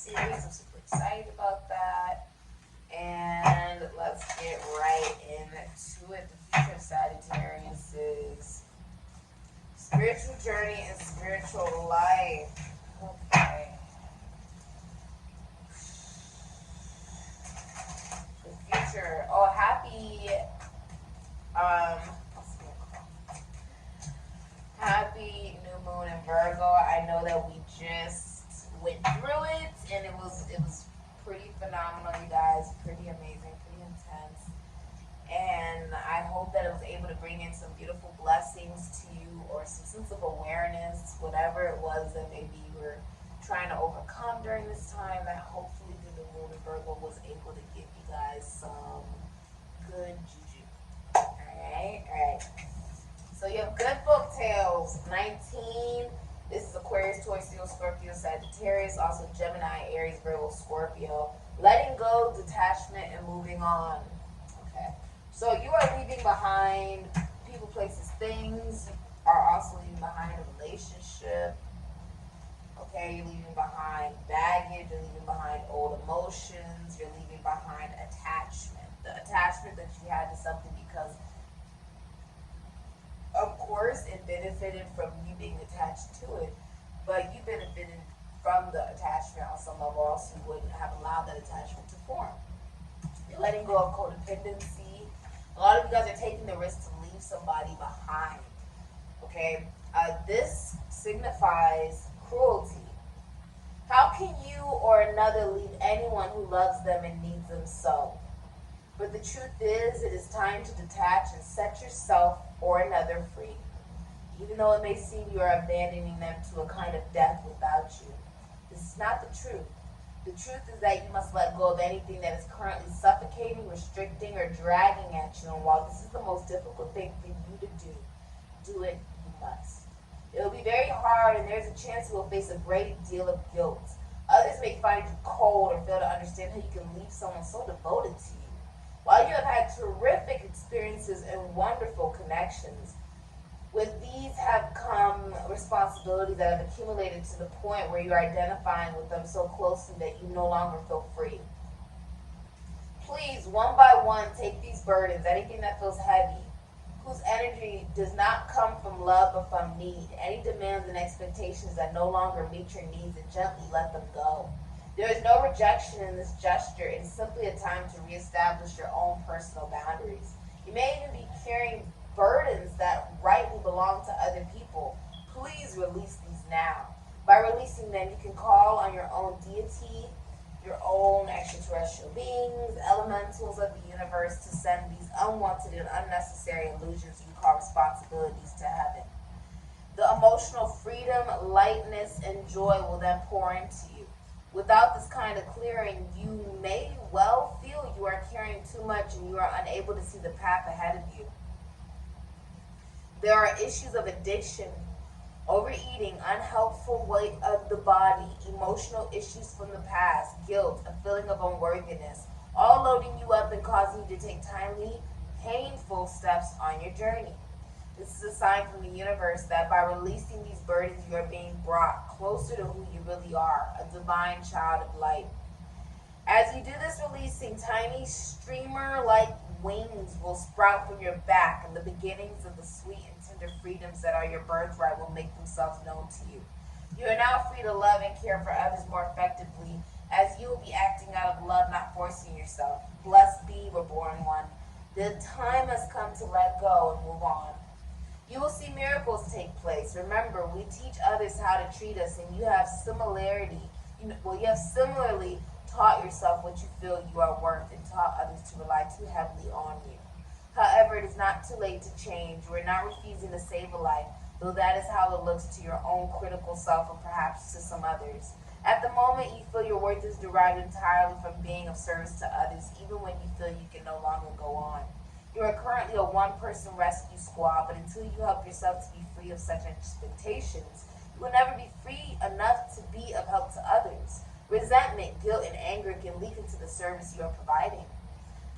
series. I'm super excited about that. And let's get right into it. The future of Sagittarius is spiritual journey and spiritual life. Okay. The future. Oh, happy new moon in Virgo. I know that we just went through it, and it was pretty phenomenal, you guys. Pretty amazing, pretty intense. And I hope that it was able to bring in some beautiful blessings to you, or some sense of awareness, whatever it was that maybe you were trying to overcome during this time, that hopefully the new moon in Virgo was able to give you guys some good juju. Alright. So you have good book tales. 19. This is Aquarius, Taurus, Leo, Scorpio, Sagittarius, also Gemini, Aries, Virgo, Scorpio. Letting go, detachment, and moving on. Okay. So you are leaving behind people, places, things. You are also leaving behind a relationship. Okay, you're leaving behind baggage, you're leaving behind old emotions, you're leaving behind attachment. The attachment that you had to something because, of course, it benefited from you being attached to it, but you benefited from the attachment on some level, else you wouldn't have allowed that attachment to form. You're letting go of codependency. A lot of you guys are taking the risk to leave somebody behind. Okay, this signifies cruelty. How can you or another leave anyone who loves them and needs them so? But the truth is, it is time to detach and set yourself or another free. Even though it may seem you are abandoning them to a kind of death without you. This is not the truth. The truth is that you must let go of anything that is currently suffocating, restricting, or dragging at you. And while this is the most difficult thing for you to do it, you must. It will be very hard, and there's a chance you will face a great deal of guilt. Others may find you cold or fail to understand how you can leave someone so devoted to you. While you have had terrific experiences and wonderful connections, with these have come responsibilities that have accumulated to the point where you are identifying with them so closely that you no longer feel free. Please, one by one, take these burdens, anything that feels heavy, whose energy does not come from love but from need, any demands and expectations that no longer meet your needs, and gently let them go. There is no rejection in this gesture. It is simply a time to reestablish your own personal boundaries. You may even be carrying burdens that rightly belong to other people. Please release these now. By releasing them, you can call on your own deity, your own extraterrestrial beings, elementals of the universe to send these unwanted and unnecessary illusions you call responsibilities to heaven. The emotional freedom, lightness, and joy will then pour into you. Without this kind of clearing, you may well feel you are carrying too much and you are unable to see the path ahead of you. There are issues of addiction, overeating, unhelpful weight of the body, emotional issues from the past, guilt, a feeling of unworthiness, all loading you up and causing you to take timely, painful steps on your journey. This is a sign from the universe that by releasing these burdens, you are being brought closer to who you really are, a divine child of light. As you do this releasing, tiny streamer-like wings will sprout from your back, and the beginnings of the sweet and tender freedoms that are your birthright will make themselves known to you. You are now free to love and care for others more effectively, as you will be acting out of love, not forcing yourself. Blessed be, reborn one. The time has come to let go and move on. You will see miracles take place. Remember, we teach others how to treat us, and you have similarly taught yourself what you feel you are worth and taught others to rely too heavily on you. However, it is not too late to change. You are not refusing to save a life, though that is how it looks to your own critical self and perhaps to some others. At the moment, you feel your worth is derived entirely from being of service to others, even when you feel you can no longer go on. You are currently a one-person rescue squad, but until you help yourself to be free of such expectations, you will never be free enough to be of help to others. Resentment, guilt, and anger can leak into the service you are providing.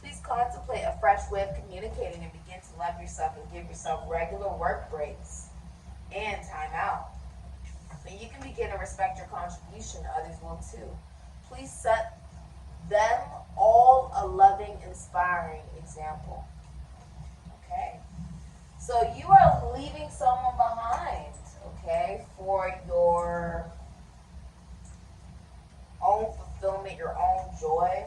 Please contemplate a fresh way of communicating and begin to love yourself and give yourself regular work breaks and time out. And you can begin to respect your contribution, others will too. Please set them all a loving, inspiring example. Okay? So you are leaving someone behind, okay, for your own fulfillment, your own joy.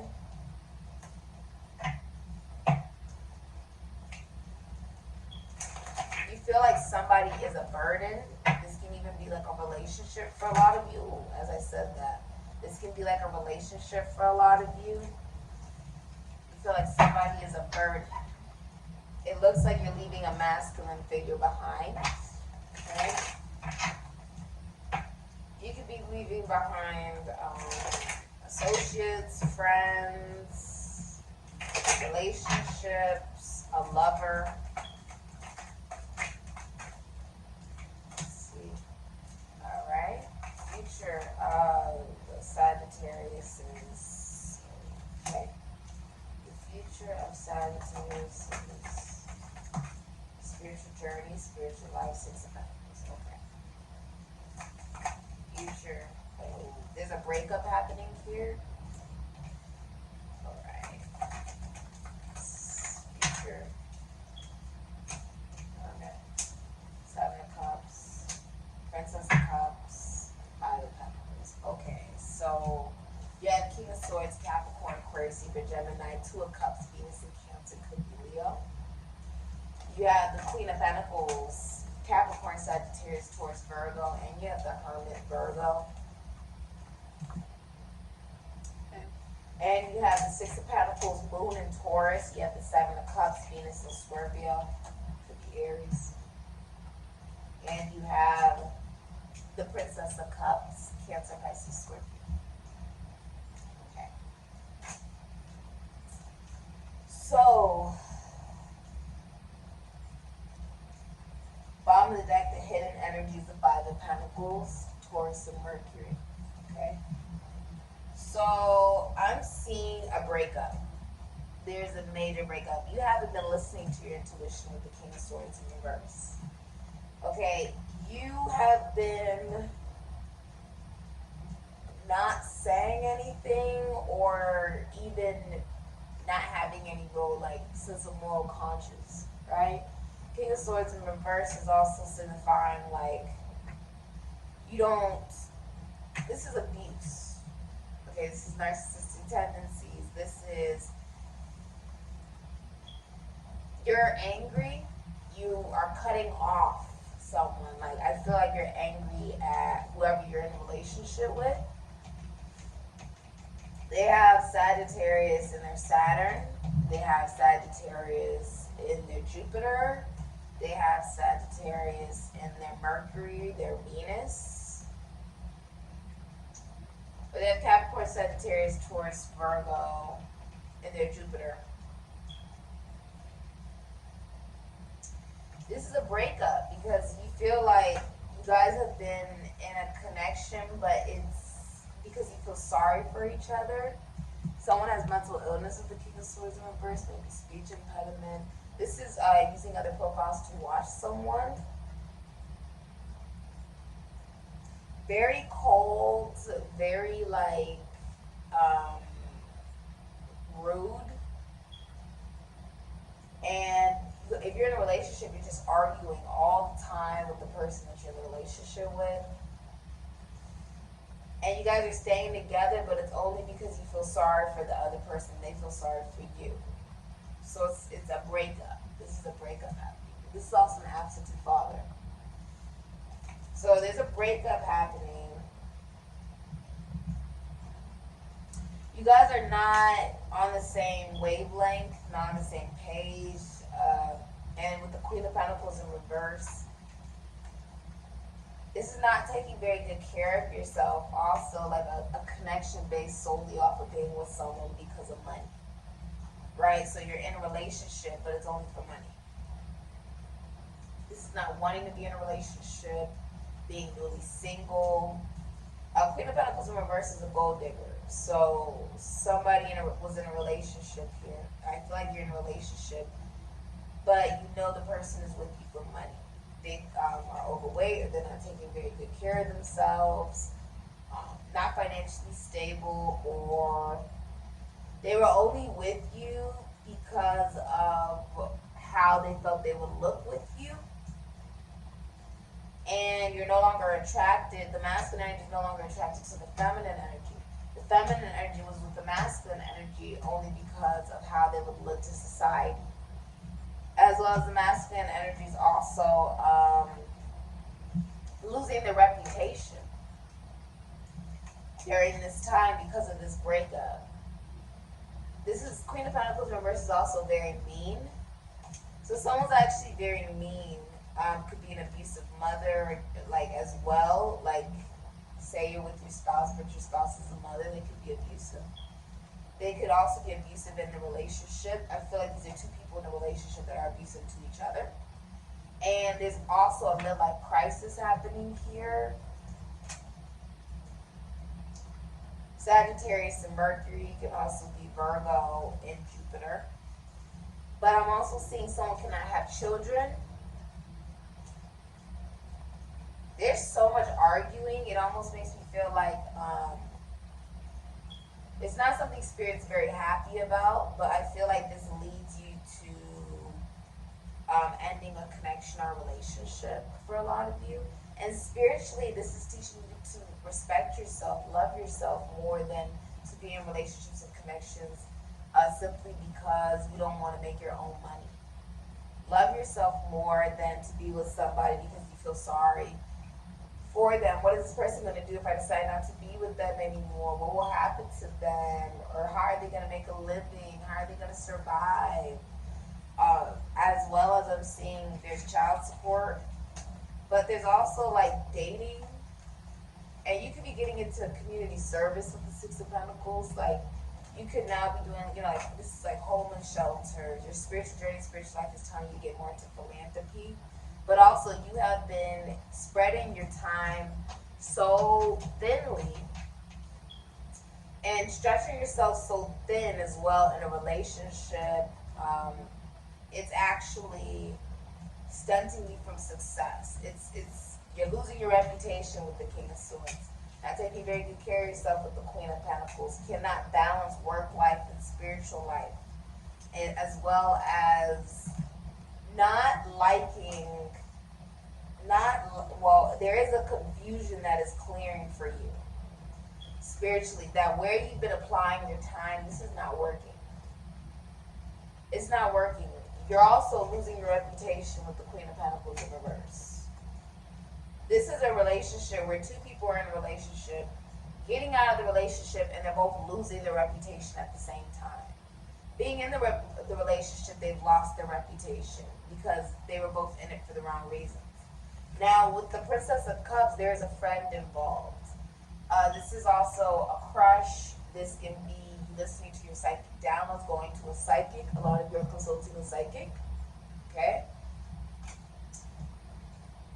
You feel like somebody is a burden. This can even be like a relationship for a lot of you, as I said that. This can be like a relationship for a lot of you. You feel like somebody is a burden. It looks like you're leaving a masculine figure behind. Okay? You could be leaving behind associates, friends, relationships, a lover. Let's see. All right. Future of Sagittarius is okay. The future of Sagittarius is spiritual journey, spiritual life, 6 of Pentacles. Okay. Future. Oh, there's a breakup happening here. All right. Future. Okay. 7 of Cups. Princess of Cups. 5 of Pentacles. Okay. So you have King of Swords, Capricorn, Aquarius, Libra, Gemini, 2 of Cups, Venus and Cancer, could be Leo. You have the Queen of Pentacles, Capricorn, Sagittarius, Taurus, Virgo, and you have the Hermit, Virgo. Okay. And you have the 6 of Pentacles, Moon and Taurus. You have the 7 of Cups, Venus and Scorpio, could be Aries. And you have the Princess of Cups, Cancer, Pisces, Scorpio. Okay. So, bottom of the deck, the hidden energies of 5 of Pentacles, Taurus and Mercury. Okay. So I'm seeing a breakup. There's a major breakup. You haven't been listening to your intuition with the King of Swords in reverse. Okay. You have been not saying anything or even not having any real like sense of moral conscience, right? King of Swords in reverse is also signifying like you don't, this is abuse. Okay, this is narcissistic tendencies. This is, you're angry, you are cutting off someone. Like I feel like you're angry at whoever you're in a relationship with. They have Sagittarius in their Saturn. They have Sagittarius in their Jupiter. They have Sagittarius in their Mercury, their Venus. But they have Capricorn, Sagittarius, Taurus, Virgo in their Jupiter. This is a breakup because you feel like you guys have been in a connection, but it's because you feel sorry for each other. Someone has mental illness with the King of Swords in reverse, maybe speech impediment. This is using other profiles to watch someone. Very cold, very like rude. And if you're in a relationship, you're just arguing all the time with the person that you're in a relationship with. And you guys are staying together, but it's only because you feel sorry for the other person. They feel sorry for you. So it's a breakup. This is a breakup happening. This is also an absentee father. So there's a breakup happening. You guys are not on the same wavelength, not on the same page. And with the Queen of Pentacles in reverse, this is not taking very good care of yourself. Also, like a connection based solely off of being with someone because of money. Right? So you're in a relationship, but it's only for money. This is not wanting to be in a relationship, being really single. Queen of Pentacles in reverse is a gold digger. So somebody was in a relationship here. I feel like you're in a relationship, but you know the person is with you for money. They are overweight, or they're not taking very good care of themselves. Not not financially stable, or they were only with you because of how they felt they would look with you. And you're no longer attracted, the masculine energy is no longer attracted to the feminine energy. The feminine energy was with the masculine energy only because of how they would look to society. As well as the masculine energy is also losing their reputation during this time because of this breakup. This is Queen of Pentacles in reverse is also very mean. So someone's actually very mean. Could be an abusive mother, like as well. Like, say you're with your spouse, but your spouse is a mother, they could be abusive. They could also be abusive in the relationship. I feel like these are two people in a relationship that are abusive to each other. And there's also a midlife crisis happening here. Sagittarius and Mercury can also be Virgo and Jupiter. But I'm also seeing someone cannot have children. There's so much arguing, it almost makes me feel like it's not something Spirit's very happy about, but I feel like this leads you to ending a connection or relationship for a lot of you. And spiritually, this is teaching you to respect yourself, love yourself more than to be in relationships and connections simply because you don't want to make your own money. Love yourself more than to be with somebody because you feel sorry for them. What is this person going to do if I decide not to be with them anymore? What will happen to them? Or how are they going to make a living? How are they going to survive? As well as I'm seeing there's child support, but there's also like dating, and you could be getting into community service with the Six of Pentacles. Like, you could now be doing, you know, like this is like homeless shelters. Your spiritual journey, spiritual life is telling you to get more into philanthropy. But also, you have been spreading your time so thinly and stretching yourself so thin as well in a relationship. It's actually stunting you from success. You're losing your reputation with the King of Swords. Not taking very good care of yourself with the Queen of Pentacles. You cannot balance work life and spiritual life, and as well as there is a confusion that is clearing for you spiritually, that where you've been applying your time, this is not working. It's not working. You're also losing your reputation with the Queen of Pentacles in reverse. This is a relationship where two people are in a relationship, getting out of the relationship, and they're both losing their reputation at the same time. Being in the relationship, they've lost their reputation because they were both in it for the wrong reasons. Now, with the Princess of Cups, there's a friend involved. This is also a crush. This can be listening to your psychic downloads, going to a psychic. A lot of you are consulting a psychic. Okay?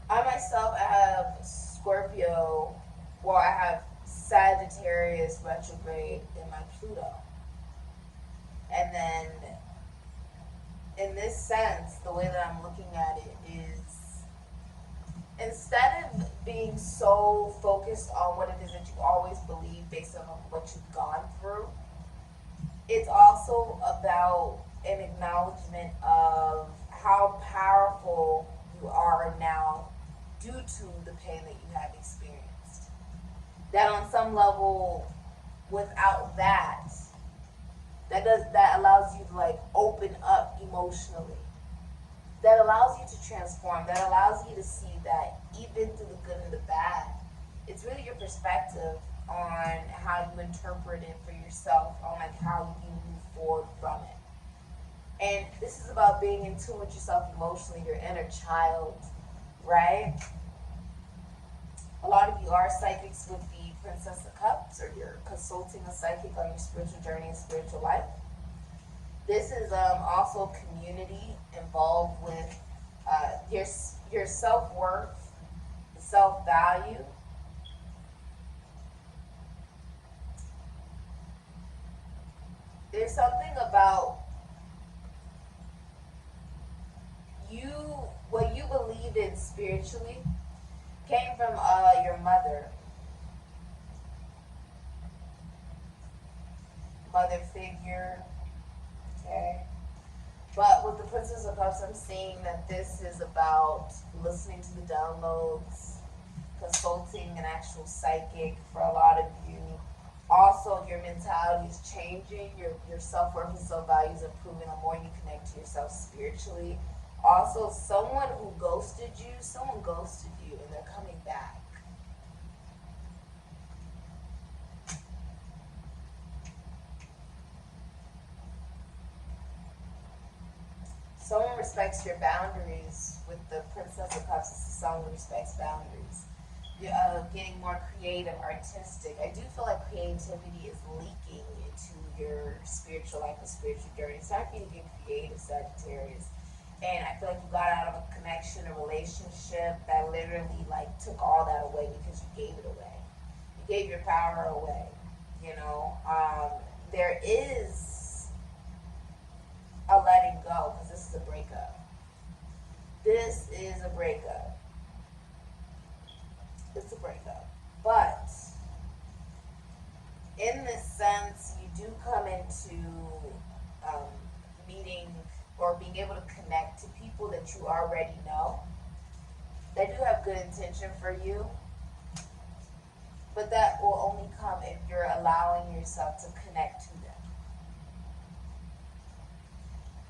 I myself have Scorpio, well, I have Sagittarius retrograde in my Pluto. And then, in this sense, the way that I'm looking at it is, instead of being so focused on what it is that you always believe based on what you've gone through, it's also about an acknowledgement of how powerful you are now due to the pain that you have experienced. That on some level, without that allows you to like open up emotionally. That allows you to transform. That allows you to see that even through the good and the bad, it's really your perspective on how you interpret it for yourself, on like how you move forward from it. And this is about being in tune with yourself emotionally, your inner child, right? A lot of you are psychics with the Princess of Cups, or you're consulting a psychic on your spiritual journey and spiritual life. This is also community involved with your self-worth, self-value. There's something about you, what you believed in spiritually came from your mother. mother figure. Okay. But with the Princess of Cups, I'm seeing that this is about listening to the downloads, consulting an actual psychic for a lot of you. Also, your mentality is changing. Your self-worth and self-value is improving the more you connect to yourself spiritually. Also, someone who ghosted you, and they're coming back. Someone respects your boundaries. With the Princess of Cups, someone respects boundaries. You're getting more creative, artistic. I do feel like creativity is leaking into your spiritual life and spiritual journey. It's time for you to get creative, Sagittarius. And I feel like you got out of a connection, a relationship that literally like took all that away because you gave it away. You gave your power away. You know, there is a letting go because this is a breakup. This is a breakup. It's a breakup. But in this sense, you do come into meeting or being able to connect to people that you already know. They do have good intention for you. But that will only come if you're allowing yourself to connect to them.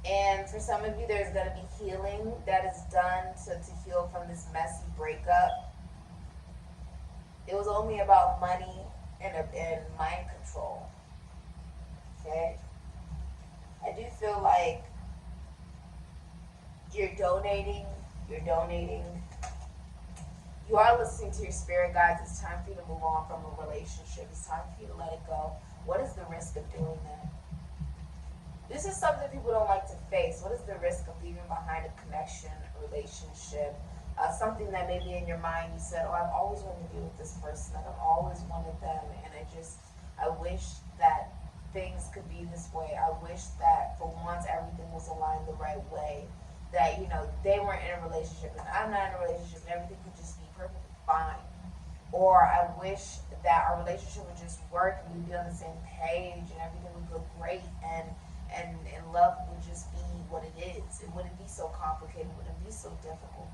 And for some of you, there's going to be healing that is done to heal from this messy breakup. It was only about money and mind control. Okay? I do feel like you're donating. You are listening to your spirit guides. It's time for you to move on from a relationship. It's time for you to let it go. What is the risk of doing that? This is something people don't like to face. What is the risk of leaving behind a connection, a relationship, something that maybe in your mind you said, oh, I've always wanted to be with this person. I've always wanted them, and I wish that things could be this way. I wish that for once everything was aligned the right way. That, you know, they weren't in a relationship and I'm not in a relationship and everything could just be perfectly fine. Or I wish that our relationship would just work and we'd be on the same page and everything would go great and love would just be what it is. It wouldn't be so complicated, it wouldn't be so difficult.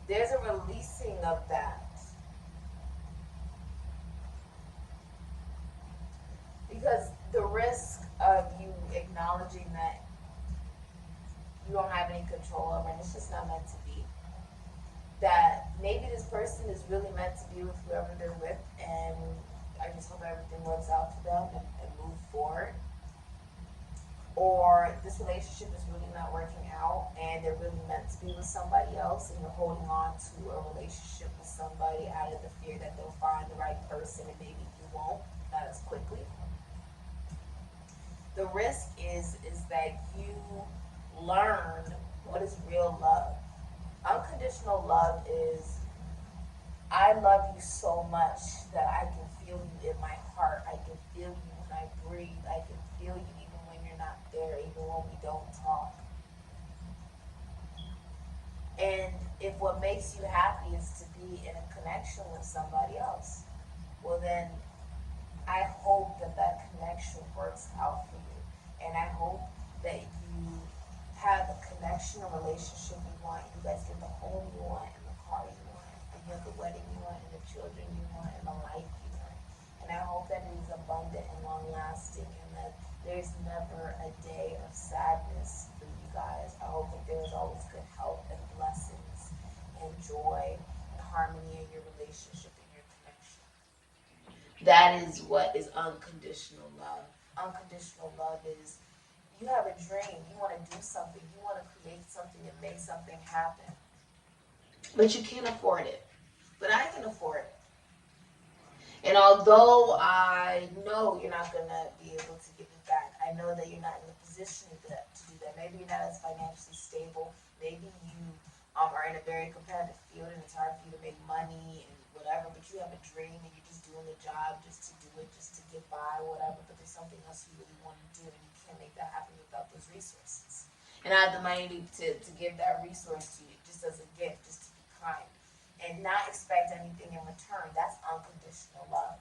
There's a releasing of that. Because the risk of you acknowledging that you don't have any control over, and it's just not meant to be. That maybe this person is really meant to be with whoever they're with, and I just hope everything works out for them and move forward. Or this relationship is really not working out, and they're really meant to be with somebody else, and you're holding on to a relationship with somebody out of the fear that they'll find the right person, and maybe you won't, not as quickly. The risk is that you learn what is real love. Unconditional love is, I love you so much that I can feel you in my heart. I can feel you when I breathe. I can feel you even when you're not there, even when we don't talk. And if what makes you happy is to be in a connection with somebody else, well then, I hope that connection works out for you. And I hope that you have the connection, a relationship you want. You guys get the home you want, and the car you want, and you have the wedding you want, and the children you want, and the life you want. And I hope that it is abundant and long-lasting, and that there's never a day of sadness for you guys. I hope that there is always good health and blessings and joy and harmony in your relationship and your connection. That is what is unconditional love. Unconditional love is, you have a dream, you want to do something, you want to create something and make something happen. But you can't afford it. But I can afford it. And although I know you're not going to be able to give it back, I know that you're not in a position to do that. Maybe you're not as financially stable. Maybe you are in a very competitive field and it's hard for you to make money and whatever, but you have a dream and you're just doing the job just to do it, just to get by, whatever, but there's something else you really want to do and you can't make that happen without those resources. And I have the money to give that resource to you just as a gift, just to be kind. And not expect anything in return. That's unconditional love.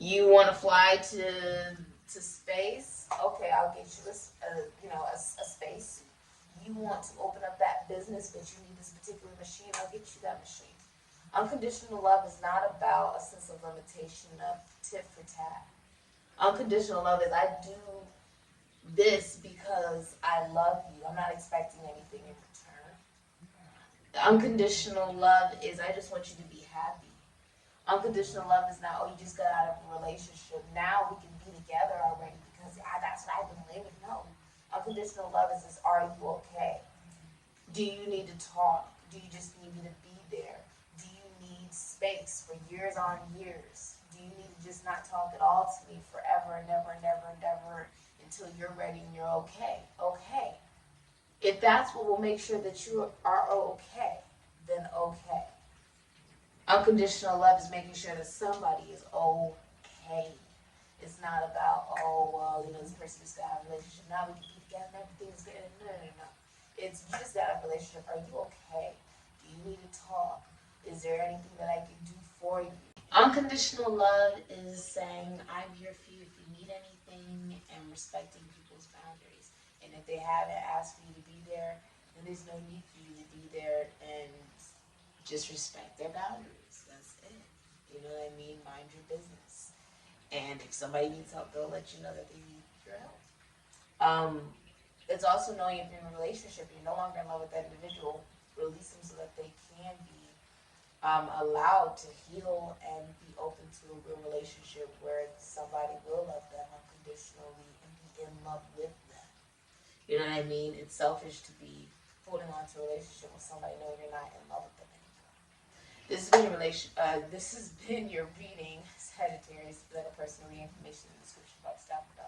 You want to fly to space? Okay, I'll get you a space. You want to open up that business, but you need this particular machine? I'll get you that machine. Unconditional love is not about a sense of limitation of tit for tat. Unconditional love is I do this because I love you. I'm not expecting anything in return. Unconditional love is I just want you to be happy. Unconditional love is not, oh, you just got out of a relationship. Now we can be together already because that's what I've been living. No. Unconditional love is this, are you okay? Do you need to talk? Do you just need me to be there? Do you need space for years on years? Do you need to just not talk at all to me forever and never and never and never until you're ready and you're okay? Okay. If that's what will make sure that you are okay, then okay. Unconditional love is making sure that somebody is okay. It's not about, oh, well, this person just got a relationship. Now we can be together and everything's good. No. It's you just got a relationship. Are you okay? Do you need to talk? Is there anything that I can do for you? Unconditional love is saying, I'm here for you if you need anything, and respecting people's boundaries. And if they haven't asked for you to be there, then there's no need for you to be there, and just respect their boundaries. That's it. You know what I mean? Mind your business. And if somebody needs help, they'll let you know that they need your help. It's also knowing if you're in a relationship, you're no longer in love with that individual, release them so that they can be allowed to heal and be open to a real relationship where somebody will love them unconditionally and be in love with them. You know what I mean? It's selfish to be holding on to a relationship with somebody knowing you're not in love with them anymore. This has been your reading, Sagittarius. For that personal information in the description box down below.